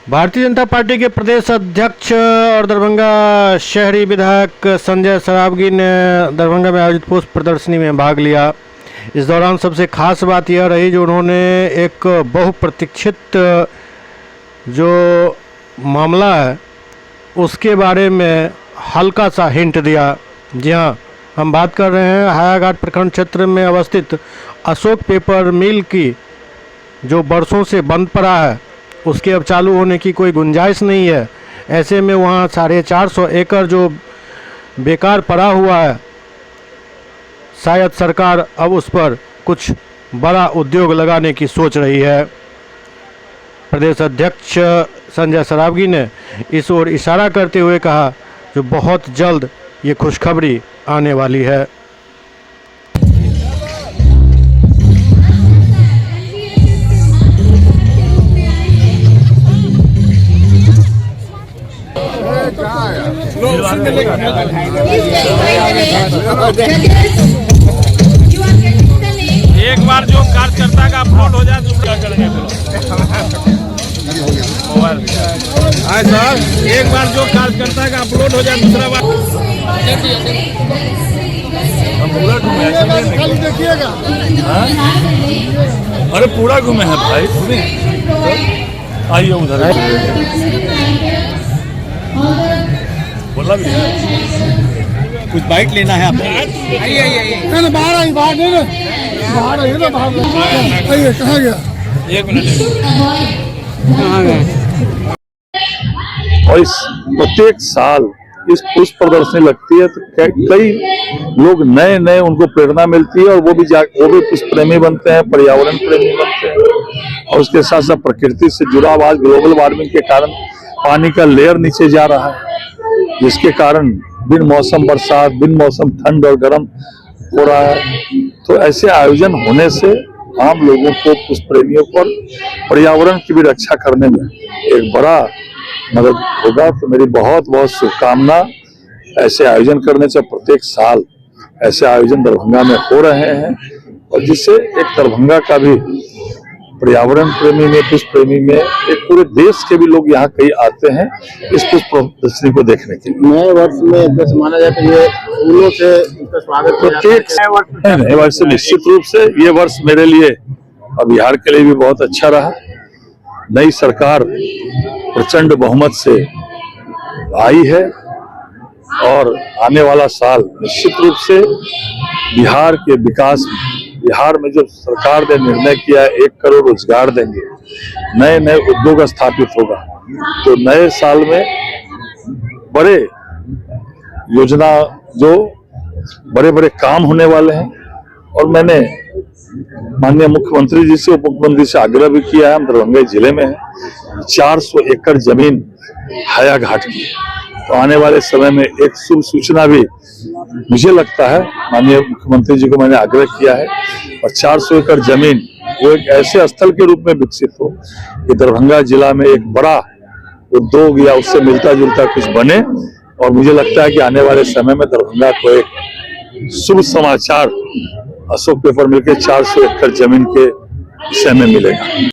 Bharatiya Janata party के प्रदेश अध्यक्ष और दरभंगा शहरी विधायक संजय सरावगी ने दरभंगा में आयोजित पुष्प प्रदर्शनी में भाग लिया। इस दौरान सबसे खास बात यह रही जो उन्होंने एक बहुप्रतीक्षित जो मामला है उसके बारे में हल्का सा हिंट दिया। जी हाँ, हम बात कर रहे हैं हायाघाट प्रखंड क्षेत्र में अवस्थित अशोक पेपर मिल की, जो बरसों से बंद पड़ा है, उसके अब चालू होने की कोई गुंजाइश नहीं है। ऐसे में वहाँ 450 एकड़ जो बेकार पड़ा हुआ है, शायद सरकार अब उस पर कुछ बड़ा उद्योग लगाने की सोच रही है। प्रदेश अध्यक्ष संजय सरावगी ने इस ओर इशारा करते हुए कहा जो बहुत जल्द ये खुशखबरी आने वाली है। एक बार जो कार्यकर्ता का अपलोड हो जाए दूसरा करेंगे मोबाइल। हाँ सर, एक बार जो कार्यकर्ता का अपलोड हो जाए दूसरा बार पूरा घूमे देखिएगा। अरे पूरा घूमे हैं भाई, आइए उधर बोला भी कुछ बाइक लेना है आपको। आइए बाहर आइए ना, आइए। कहाँ गया? एक मिनट। और इस प्रत्येक साल इस पुष्प प्रदर्शनी लगती है तो कई लोग नए उनको प्रेरणा मिलती है और वो भी पुष्प प्रेमी बनते हैं, पर्यावरण प्रेमी बनते हैं। और उसके साथ साथ प्रकृति से जुड़ाव, आज ग्लोबल वार्मिंग के कारण पानी का लेयर नीचे जा रहा है, जिसके कारण बिन मौसम बरसात, बिन मौसम ठंड और गर्म हो रहा है। तो ऐसे आयोजन होने से आम लोगों को, पुष्प प्रेमियों को पर्यावरण की भी रक्षा करने में एक बड़ा मदद होगा। तो मेरी बहुत बहुत शुभकामना। ऐसे आयोजन करने से प्रत्येक साल ऐसे आयोजन दरभंगा में हो रहे हैं और जिससे एक दरभंगा का भी पर्यावरण प्रेमी में, पुष्प प्रेमी में, एक पूरे देश के भी लोग यहाँ कई आते हैं इस पुष्प प्रदर्शनी को देखने के लिए। नए वर्ष में जैसे माना जाता है ये फूलों से इनका स्वागत प्रत्येक नए वर्ष से निश्चित रूप से ये वर्ष मेरे लिए और बिहार के लिए भी बहुत अच्छा रहा। नई सरकार प्रचंड बहुमत से आई है और आने वाला साल निश्चित रूप से बिहार के विकास में, बिहार में जो सरकार ने निर्णय किया है 1 करोड़ रोजगार देंगे, नए उद्योग स्थापित होगा, तो नए साल में बड़े योजना, जो बड़े काम होने वाले हैं। और मैंने माननीय मुख्यमंत्री जी से, उप मुख्यमंत्री से आग्रह भी किया है। हम दरभंगा जिले में हैं, 400 एकड़ जमीन हायाघाट की, तो आने वाले समय में एक शुभ सूचना भी मुझे लगता है, माननीय मुख्यमंत्री जी को मैंने आग्रह किया है। और 400 एकड़ जमीन वो एक ऐसे स्थल के रूप में विकसित हो कि दरभंगा जिला में एक बड़ा उद्योग या उससे मिलता जुलता कुछ बने। और मुझे लगता है कि आने वाले समय में दरभंगा को एक शुभ समाचार अशोक पेपर मिल के 400 एकड़ जमीन के विषय में मिलेगा।